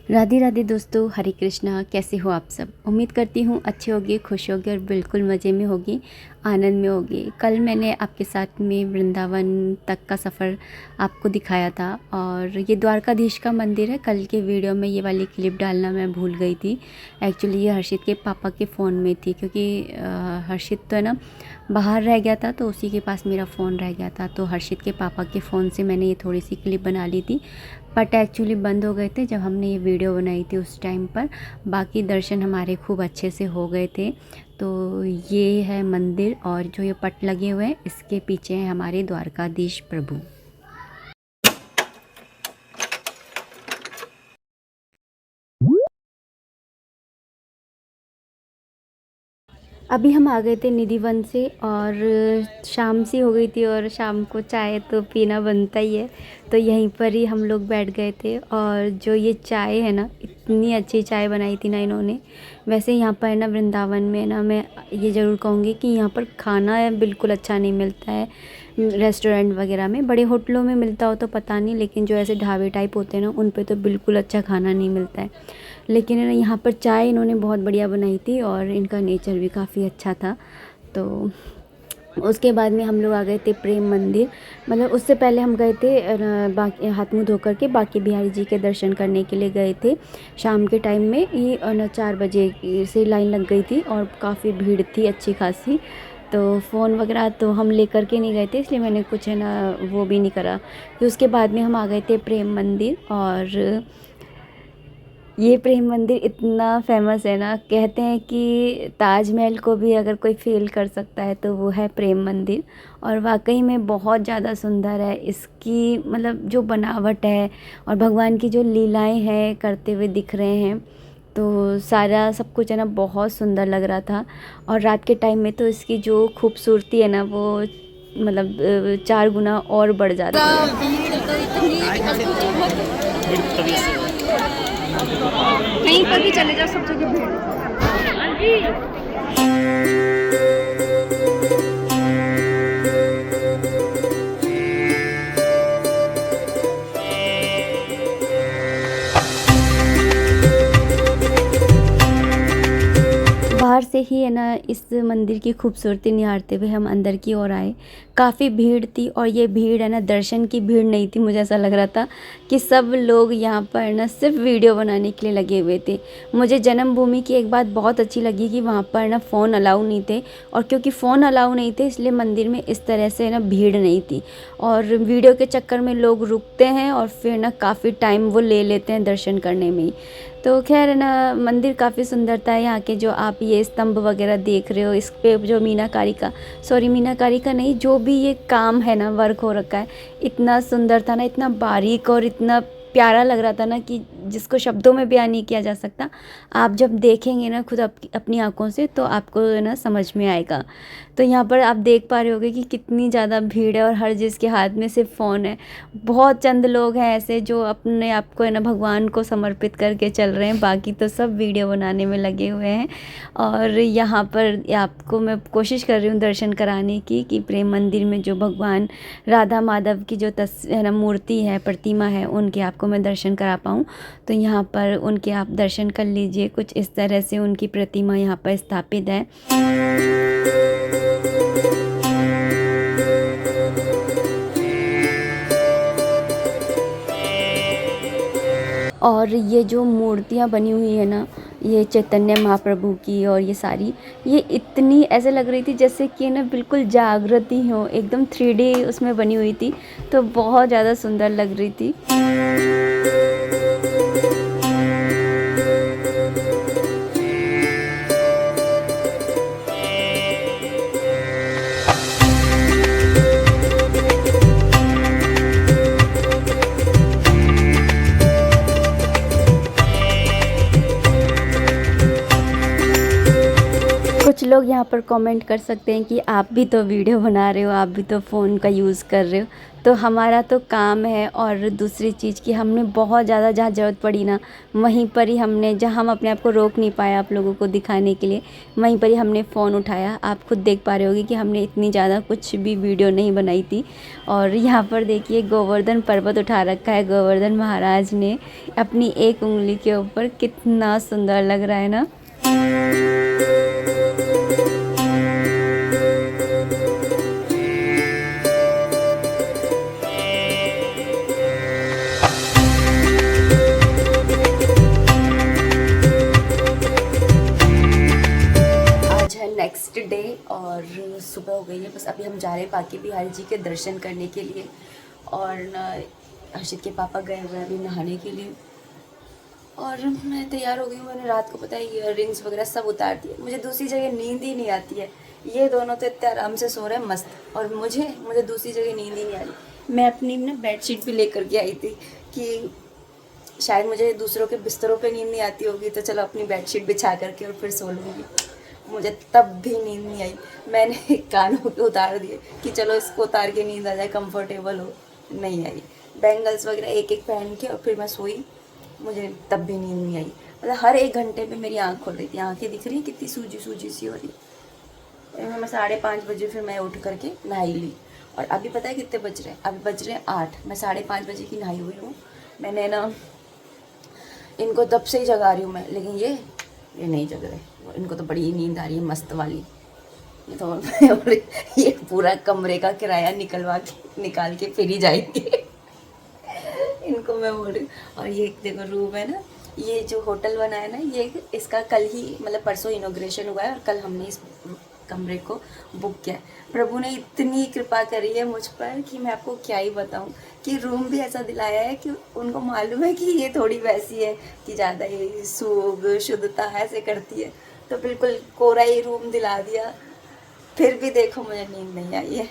राधे राधे दोस्तों, हरे कृष्णा। कैसे हो आप सब? उम्मीद करती हूँ अच्छे होगे, खुश होगे और बिल्कुल मज़े में होगे, आनंद में होगे। कल मैंने आपके साथ में वृंदावन तक का सफ़र आपको दिखाया था और ये द्वारकाधीश का मंदिर है। कल के वीडियो में ये वाली क्लिप डालना मैं भूल गई थी। एक्चुअली ये हर्षित के पापा के फ़ोन में थी, क्योंकि हर्षित तो है ना बाहर रह गया था, तो उसी के पास मेरा फ़ोन रह गया था। तो हर्षित के पापा के फ़ोन से मैंने ये थोड़ी सी क्लिप बना ली थी, बट एक्चुअली बंद हो गए थे जब हमने ये वीडियो बनाई थी उस टाइम पर। बाकी दर्शन हमारे खूब अच्छे से हो गए थे। तो ये है मंदिर और जो ये पट लगे हुए हैं इसके पीछे हैं हमारे द्वारकाधीश प्रभु। अभी हम आ गए थे निधिवन से और शाम सी हो गई थी और शाम को चाय तो पीना बनता ही है, तो यहीं पर ही हम लोग बैठ गए थे। और जो ये चाय है ना, इतनी अच्छी चाय बनाई थी ना इन्होंने। वैसे यहाँ पर ना वृंदावन में ना मैं ये ज़रूर कहूँगी कि यहाँ पर खाना बिल्कुल अच्छा नहीं मिलता है। रेस्टोरेंट वगैरह में, बड़े होटलों में मिलता हो तो पता नहीं, लेकिन जो ऐसे ढाबे टाइप होते हैं ना उन पे तो बिल्कुल अच्छा खाना नहीं मिलता है। लेकिन है ना यहाँ पर चाय इन्होंने बहुत बढ़िया बनाई थी और इनका नेचर भी काफ़ी अच्छा था। तो उसके बाद में हम लोग आ गए थे प्रेम मंदिर। मतलब उससे पहले हम गए थे बाकी हाथ मुँह धो कर के बांके बिहारी जी के दर्शन करने के लिए गए थे। शाम के टाइम में ये 4 बजे से लाइन लग गई थी और काफ़ी भीड़ थी अच्छी खासी। तो फ़ोन वगैरह तो हम लेकर के नहीं गए थे, इसलिए मैंने कुछ है ना वो भी नहीं करा। फिर उसके बाद में हम आ गए थे प्रेम मंदिर। और ये प्रेम मंदिर इतना फेमस है ना, कहते हैं कि ताजमहल को भी अगर कोई फेल कर सकता है तो वो है प्रेम मंदिर। और वाकई में बहुत ज़्यादा सुंदर है। इसकी मतलब जो बनावट है और भगवान की जो लीलाएं हैं करते हुए दिख रहे हैं, तो सारा सब कुछ है ना बहुत सुंदर लग रहा था। और रात के टाइम में तो इसकी जो खूबसूरती है ना वो मतलब 4 गुना और बढ़ जाती है। कहीं पर भी चले जाओ सब जगह भीड़। बाहर से ही है ना इस मंदिर की खूबसूरती निहारते हुए हम अंदर की ओर आए। काफ़ी भीड़ थी और ये भीड़ है ना दर्शन की भीड़ नहीं थी। मुझे ऐसा लग रहा था कि सब लोग यहाँ पर ना सिर्फ वीडियो बनाने के लिए लगे हुए थे। मुझे जन्मभूमि की एक बात बहुत अच्छी लगी कि वहाँ पर ना फ़ोन अलाउ नहीं थे, और क्योंकि फ़ोन अलाउ नहीं थे इसलिए मंदिर में इस तरह से ना भीड़ नहीं थी। और वीडियो के चक्कर में लोग रुकते हैं और फिर ना काफ़ी टाइम वो ले लेते हैं दर्शन करने में ही। तो खैर है ना मंदिर काफ़ी सुंदरता है। यहाँ के जो आप ये स्तंभ वगैरह देख रहे हो, इस पे जो मीनाकारी का नहीं, जो भी ये काम है ना वर्क हो रखा है, इतना सुंदर था ना, इतना बारीक और इतना प्यारा लग रहा था ना कि जिसको शब्दों में बयान नहीं किया जा सकता। आप जब देखेंगे ना खुद अपनी आंखों से तो आपको है ना समझ में आएगा। तो यहाँ पर आप देख पा रहे होगे कि कितनी ज़्यादा भीड़ है और हर जिसके हाथ में सिर्फ फ़ोन है। बहुत चंद लोग हैं ऐसे जो अपने आप को है ना भगवान को समर्पित करके चल रहे हैं, बाकी तो सब वीडियो बनाने में लगे हुए हैं। और यहाँ पर आपको मैं कोशिश कर रही हूँ दर्शन कराने की, कि प्रेम मंदिर में जो भगवान राधा माधव की जो है ना मूर्ति है, प्रतिमा है, उनके आपको मैं दर्शन करा पाऊँ। तो यहाँ पर उनके आप दर्शन कर लीजिए। कुछ इस तरह से उनकी प्रतिमा यहाँ पर स्थापित है। और ये जो मूर्तियाँ बनी हुई है ना, ये चैतन्य महाप्रभु की, और ये सारी ये इतनी ऐसे लग रही थी जैसे कि ना बिल्कुल जागृत ही हो, एकदम 3D उसमें बनी हुई थी। तो बहुत ज़्यादा सुंदर लग रही थी। कुछ लोग यहाँ पर कमेंट कर सकते हैं कि आप भी तो वीडियो बना रहे हो, आप भी तो फ़ोन का यूज़ कर रहे हो। तो हमारा तो काम है। और दूसरी चीज़ कि हमने बहुत ज़्यादा जहाँ ज़रूरत पड़ी ना, वहीं पर ही हमने, जहाँ हम अपने आप को रोक नहीं पाए आप लोगों को दिखाने के लिए, वहीं पर ही हमने फ़ोन उठाया। आप खुद देख पा रहे होगे कि हमने इतनी ज़्यादा कुछ भी वीडियो नहीं बनाई थी। और यहाँ पर देखिए गोवर्धन पर्वत उठा रखा है गोवर्धन महाराज ने अपनी एक उंगली के ऊपर। कितना सुंदर लग रहा है ना। नेक्स्ट डे और सुबह हो गई है। बस अभी हम जा रहे हैं बांके बिहारी जी के दर्शन करने के लिए। और न हर्षित के पापा गए हुए हैं अभी नहाने के लिए। और मैं तैयार हो गई हूँ। मैंने रात को पता है ईयर रिंग्स वगैरह सब उतार दिए। मुझे दूसरी जगह नींद ही नहीं आती है। ये दोनों तो इतने आराम से सो रहे हैं मस्त, और मुझे दूसरी जगह नींद ही नहीं आ रही। मैं अपनी ना बेडशीट भी लेकर के आई थी कि शायद मुझे दूसरों के बिस्तरों पे नींद नहीं आती होगी, तो चलो अपनी बेडशीट बिछा करके और फिर सो लूँगी। मुझे तब भी नींद नहीं आई। मैंने कानों पे उतार दिए कि चलो इसको उतार के नींद आ जाए, कंफर्टेबल हो। नहीं आई। बैंगल्स वगैरह एक एक पहन के और फिर मैं सोई। मुझे तब भी नींद नहीं आई। मतलब हर एक घंटे पे मेरी आँख खोल रही थी। आँखें दिख रही हैं कितनी सूजी सूजी सी हो रही है। मैं 5:30 बजे फिर मैं उठ करके नहाई ली। और अभी पता है कितने बज रहे हैं? अभी बज रहे हैं 8। मैं 5:30 बजे की नहाई हुई हूँ। मैंने ना इनको तब से ही जगा रही हूँ मैं, लेकिन ये नहीं जग रहे। इनको तो बड़ी नींद आ रही है मस्त वाली। ये तो ये पूरा कमरे का किराया निकाल के फिर ही जाएंगे। इनको मैं बोल रही। और ये देखो रूम है ना, ये जो होटल बना है ना, ये इसका कल ही मतलब परसों इनॉग्रेशन हुआ है और कल हमने इस कमरे को बुक किया है। प्रभु ने इतनी कृपा करी है मुझ पर कि मैं आपको क्या ही बताऊं, कि रूम भी ऐसा दिलाया है कि उनको मालूम है कि ये थोड़ी वैसी है कि ज़्यादा ये सूग शुद्धता ऐसे करती है, तो बिल्कुल कोरा ही रूम दिला दिया। फिर भी देखो मुझे नींद नहीं आई है।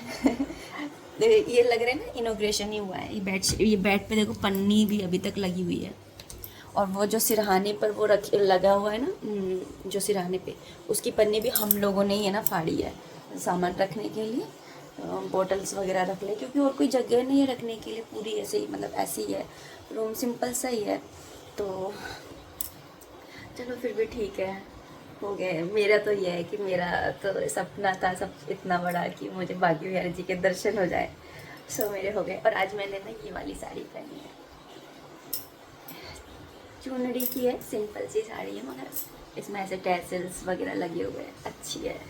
ये लग रहा है ना इनॉग्रेशन ही हुआ है। ये बेड पे देखो पन्नी भी अभी तक लगी हुई है। और वो जो सिरहाने पर वो लगा हुआ है ना, जो सिरहाने पे उसकी पन्नी भी हम लोगों ने ही है ना फाड़ी है, सामान रखने के लिए। बॉटल्स वगैरह रख ले, क्योंकि और कोई जगह नहीं है रखने के लिए। पूरी ऐसे ही मतलब ऐसी ही है, रूम सिंपल सा ही है। तो चलो फिर भी ठीक है, हो गया। मेरा तो ये है कि मेरा तो सपना था सब इतना बड़ा कि मुझे बांके बिहारी जी के दर्शन हो जाए। सो मेरे हो गए। और आज मैंने ना ये वाली साड़ी पहनी है, चुनरी की है, सिंपल सी साड़ी है, मगर इसमें ऐसे टैसल्स वगैरह लगे हुए हैं, अच्छी है।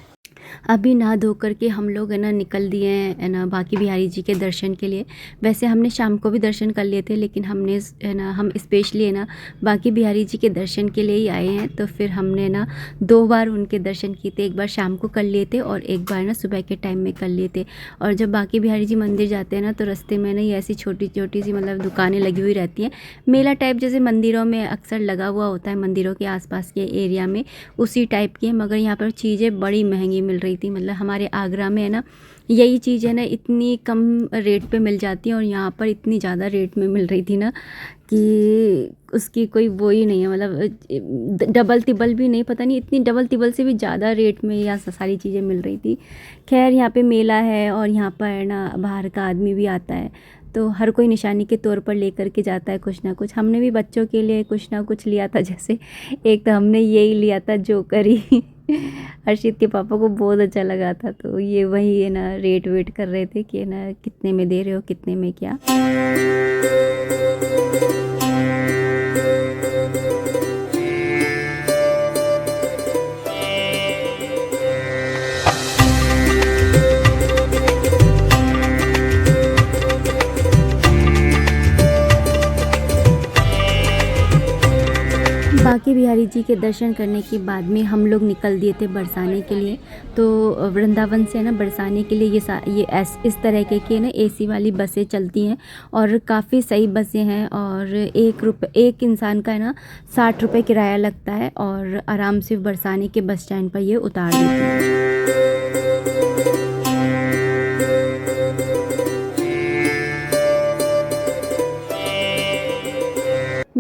अभी नहा धो करके हम लोग है ना निकल दिए हैं है ना बांके बिहारी जी के दर्शन के लिए। वैसे हमने शाम को भी दर्शन कर लिए थे, लेकिन हमने है ना हम स्पेशली है ना बांके बिहारी जी के दर्शन के लिए ही आए हैं। तो फिर हमने ना 2 बार उनके दर्शन किए थे। एक बार शाम को कर लिए थे और एक बार ना सुबह के टाइम में कर लिए थे। और जब बांके बिहारी जी मंदिर जाते हैं ना, तो रास्ते में ना ये ऐसी छोटी छोटी सी मतलब दुकानें लगी हुई रहती हैं, मेला टाइप जैसे मंदिरों में अक्सर लगा हुआ होता है, मंदिरों के आसपास के एरिया में उसी टाइप की है। मगर यहाँ पर चीज़ें बड़ी महंगी मिल रही थी। मतलब हमारे आगरा में है ना यही चीज़ है ना इतनी कम रेट पे मिल जाती है, और यहाँ पर इतनी ज़्यादा रेट में मिल रही थी ना कि उसकी कोई वो ही नहीं है। मतलब डबल तिबल भी नहीं, पता नहीं इतनी डबल तिबल से भी ज़्यादा रेट में यहाँ सारी चीज़ें मिल रही थी। खैर यहाँ पे मेला है और यहाँ पर है ना बाहर का आदमी भी आता है, तो हर कोई निशानी के तौर पर लेकर के जाता है कुछ ना कुछ। हमने भी बच्चों के लिए कुछ ना कुछ लिया था, जैसे एक तो हमने यही लिया था जोकर ही। हर्षित के पापा को बहुत अच्छा लगा था, तो ये वही है ना रेट वेट कर रहे थे कि है ना कितने में दे रहे हो, कितने में क्या। बांके बिहारी जी के दर्शन करने के बाद में हम लोग निकल दिए थे बरसाने के लिए। तो वृंदावन से ना बरसाने के लिए ये इस तरह के ना एसी वाली बसें चलती हैं, और काफ़ी सही बसें हैं। और एक इंसान का है ना 60 रुपये किराया लगता है, और आराम से बरसाने के बस स्टैंड पर ये उतार देती हैं।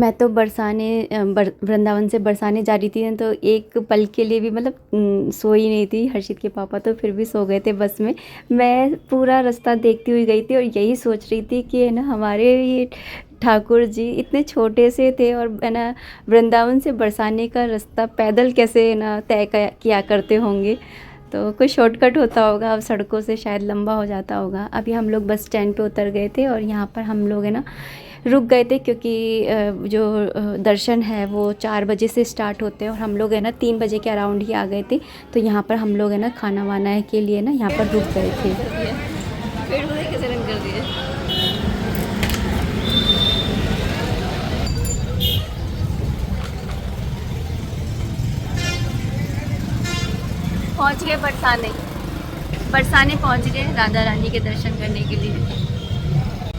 मैं तो वृंदावन से बरसाने जा रही थी ना, तो एक पल के लिए भी मतलब सोई नहीं थी। हर्षित के पापा तो फिर भी सो गए थे बस में। मैं पूरा रास्ता देखती हुई गई थी और यही सोच रही थी कि है ना, हमारे ये ठाकुर जी इतने छोटे से थे और है ना, वृंदावन से बरसाने का रास्ता पैदल कैसे है ना तय किया करते होंगे। तो कोई शॉर्टकट होता होगा, अब सड़कों से शायद लंबा हो जाता होगा। अभी हम लोग बस स्टैंड पे उतर गए थे और यहाँ पर हम लोग है ना रुक गए थे, क्योंकि जो दर्शन है वो 4 बजे से स्टार्ट होते हैं और हम लोग है ना 3 बजे के अराउंड ही आ गए थे। तो यहाँ पर हम लोग है ना खाना वाना के लिए ना यहाँ पर रुक गए थे। पहुँच गए बरसाने पहुँच गए राधा रानी के दर्शन करने के लिए।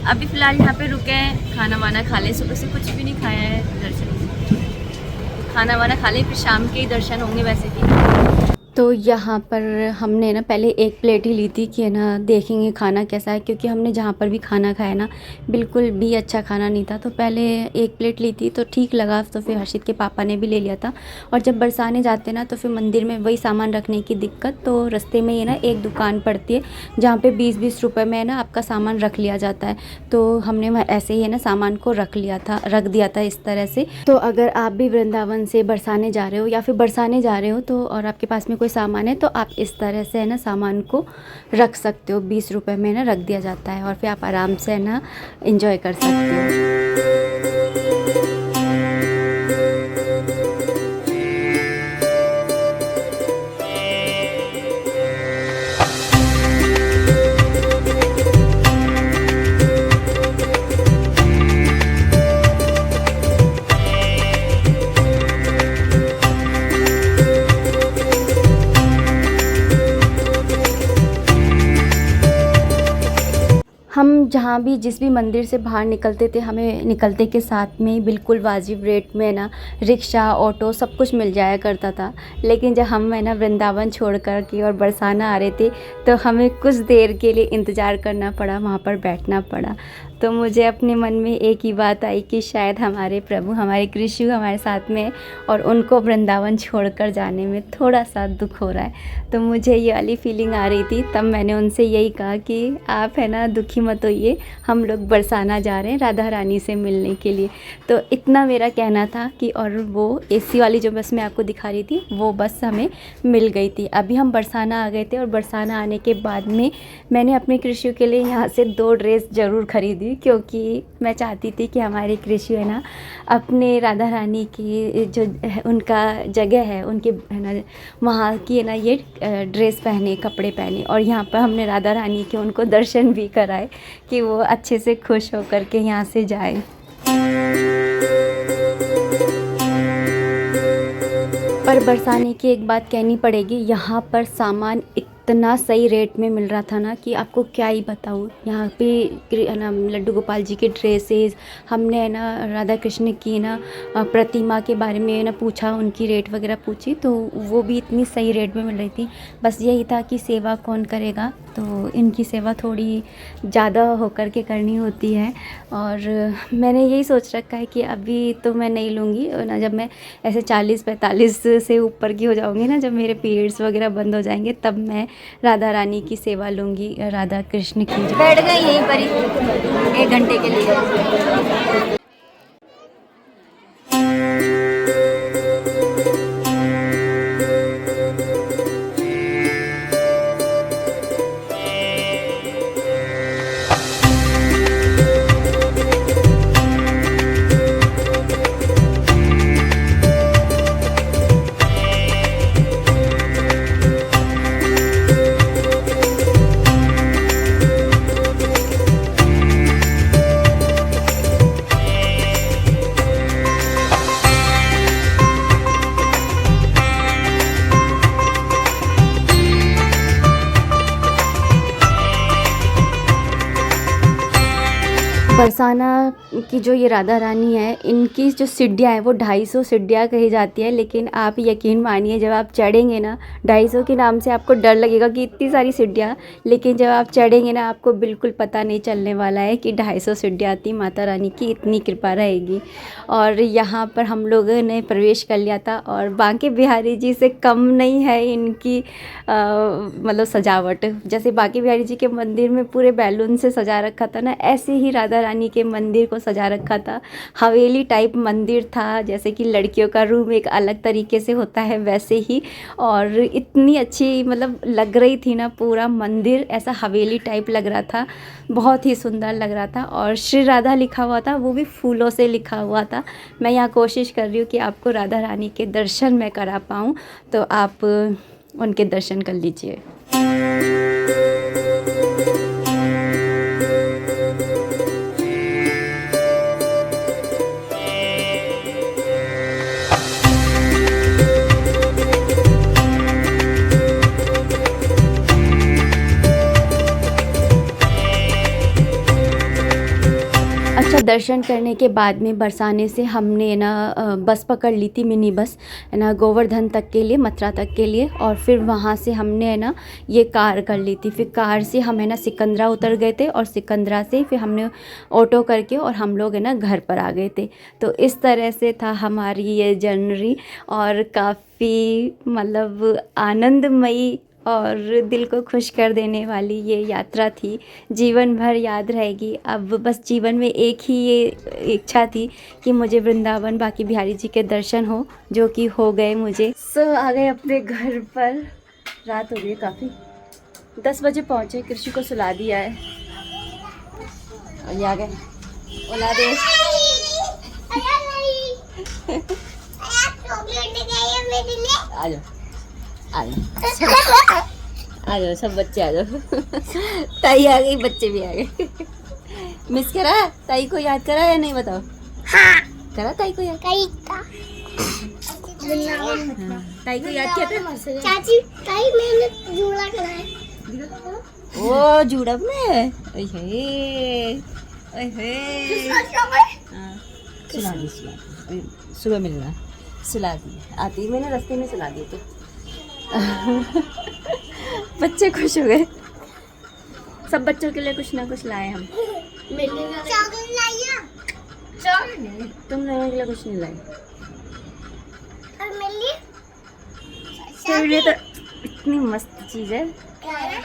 अभी फ़िलहाल यहाँ पे रुके हैं, खाना वाना खा ले। सुबह से कुछ भी नहीं खाया है, दर्शन खाना वाना खा ले, फिर शाम के ही दर्शन होंगे वैसे भी। तो यहाँ पर हमने ना पहले एक प्लेट ही ली थी कि है ना देखेंगे खाना कैसा है, क्योंकि हमने जहाँ पर भी खाना खाया ना बिल्कुल भी अच्छा खाना नहीं था। तो पहले एक प्लेट ली थी तो ठीक लगा, तो फिर हर्षित के पापा ने भी ले लिया था। और जब बरसाने जाते ना तो फिर मंदिर में वही सामान रखने की दिक्कत, तो रास्ते में ये ना एक दुकान पड़ती है जहाँ पर 20-20 रुपये में ना आपका सामान रख लिया जाता है। तो हमने ऐसे ही है ना सामान को रख दिया था इस तरह से। तो अगर आप भी वृंदावन से बरसाने जा रहे हो या फिर बरसाने जा रहे हो तो और आपके पास में कोई सामान है तो आप इस तरह से है ना सामान को रख सकते हो। 20 रुपये में ना रख दिया जाता है और फिर आप आराम से है ना एंजॉय कर सकते हो। हम जहाँ भी जिस भी मंदिर से बाहर निकलते थे, हमें निकलते के साथ में ही बिल्कुल वाजिब रेट में ना रिक्शा, ऑटो सब कुछ मिल जाया करता था। लेकिन जब हम है ना वृंदावन छोड़ कर के और बरसाना आ रहे थे तो हमें कुछ देर के लिए इंतज़ार करना पड़ा, वहाँ पर बैठना पड़ा। तो मुझे अपने मन में एक ही बात आई कि शायद हमारे प्रभु, हमारे कृष्ण हमारे साथ में और उनको वृंदावन छोड़कर जाने में थोड़ा सा दुख हो रहा है। तो मुझे ये वाली फीलिंग आ रही थी, तब मैंने उनसे यही कहा कि आप है ना दुखी मत होइए, हम लोग बरसाना जा रहे हैं राधा रानी से मिलने के लिए। तो इतना मेरा कहना था कि और वो एसी वाली जो बस मैं आपको दिखा रही थी वो बस हमें मिल गई थी। अभी हम बरसाना आ गए थे और बरसाना आने के बाद में मैंने अपने कृष्ण के लिए यहाँ से 2 ड्रेस ज़रूर खरीदी, क्योंकि मैं चाहती थी कि हमारे कृष्ण है ना अपने राधा रानी की जो उनका जगह है उनके है ना वहाँ की है ना ये ड्रेस पहने, कपड़े पहने। और यहाँ पर हमने राधा रानी के उनको दर्शन भी कराए कि वो अच्छे से खुश होकर के यहाँ से जाए। पर बरसाने की एक बात कहनी पड़ेगी, यहाँ पर सामान इतना सही रेट में मिल रहा था ना कि आपको क्या ही बताऊँ। यहाँ पे ना लड्डू गोपाल जी के ड्रेसेस, हमने है ना राधा कृष्ण की ना प्रतिमा के बारे में ना पूछा, उनकी रेट वगैरह पूछी तो वो भी इतनी सही रेट में मिल रही थी। बस यही था कि सेवा कौन करेगा, तो इनकी सेवा थोड़ी ज़्यादा होकर के करनी होती है। और मैंने यही सोच रखा है कि अभी तो मैं नहीं लूँगी ना, जब मैं ऐसे 40-45 से ऊपर की हो जाऊँगी ना, जब मेरे पीरियड्स वगैरह बंद हो जाएंगे तब मैं राधा रानी की सेवा लूँगी, राधा कृष्ण की। बैठ गई यहीं पर ही 1 घंटे के लिए। बरसाना कि जो ये राधा रानी है, इनकी जो सीढ़ियाँ हैं वो 250 सीढ़ियाँ कही जाती है, लेकिन आप यकीन मानिए जब आप चढ़ेंगे ना, 250 के नाम से आपको डर लगेगा कि इतनी सारी सीढ़ियाँ, लेकिन जब आप चढ़ेंगे ना आपको बिल्कुल पता नहीं चलने वाला है कि 250 सीढ़ियाँ आती। माता रानी की इतनी कृपा रहेगी। और यहाँ पर हम लोगों ने प्रवेश कर लिया था, और बांके बिहारी जी से कम नहीं है इनकी मतलब सजावट। जैसे बांके बिहारी जी के मंदिर में पूरे बैलून से सजा रखा था ना, ऐसे ही राधा रानी के मंदिर को सजा रखा था। हवेली टाइप मंदिर था, जैसे कि लड़कियों का रूम एक अलग तरीके से होता है वैसे ही। और इतनी अच्छी मतलब लग रही थी ना, पूरा मंदिर ऐसा हवेली टाइप लग रहा था, बहुत ही सुंदर लग रहा था। और श्री राधा लिखा हुआ था, वो भी फूलों से लिखा हुआ था। मैं यहाँ कोशिश कर रही हूँ कि आपको राधा रानी के दर्शन मैं करा पाऊँ, तो आप उनके दर्शन कर लीजिए। अच्छा, दर्शन करने के बाद में बरसाने से हमने ना बस पकड़ ली थी, मिनी बस है ना, गोवर्धन तक के लिए, मथुरा तक के लिए। और फिर वहाँ से हमने है ना ये कार कर ली थी। फिर कार से हम है ना सिकंदरा उतर गए थे, और सिकंदरा से फिर हमने ऑटो करके और हम लोग है ना घर पर आ गए थे। तो इस तरह से था हमारी ये जर्नी, और काफ़ी मतलब आनंदमयी और दिल को खुश कर देने वाली ये यात्रा थी। जीवन भर याद रहेगी। अब बस जीवन में एक ही ये इच्छा थी कि मुझे वृंदावन बांके बिहारी जी के दर्शन हो, जो कि हो गए मुझे। आ गए अपने घर पर। रात हो गई काफ़ी, 10 बजे पहुँचे। कृषि को सुला दिया है और ये आ गए। ओला दे आ जाओ, आ जाओ सब बच्चे आ जाओ। ताई आ गई, बच्चे भी आ गए। मिस करा ताई को, याद करा या नहीं बताओ? हाँ करा ताई को याद। ताई को याद किया था चाची। ताई मैंने जूड़ा करा है। ओ जूड़ा में सुला दी, सुबह मिलना, सुला दी। आती मैंने रास्ते में सुला दी। तो बच्चे खुश हो गए। सब बच्चों के लिए कुछ ना कुछ लाए हम। चॉकलेट लाइया। तुम लोगों के लिए कुछ नहीं लाए। और मेरे तेरे लिए तो इतनी मस्त चीज़ है। क्या है?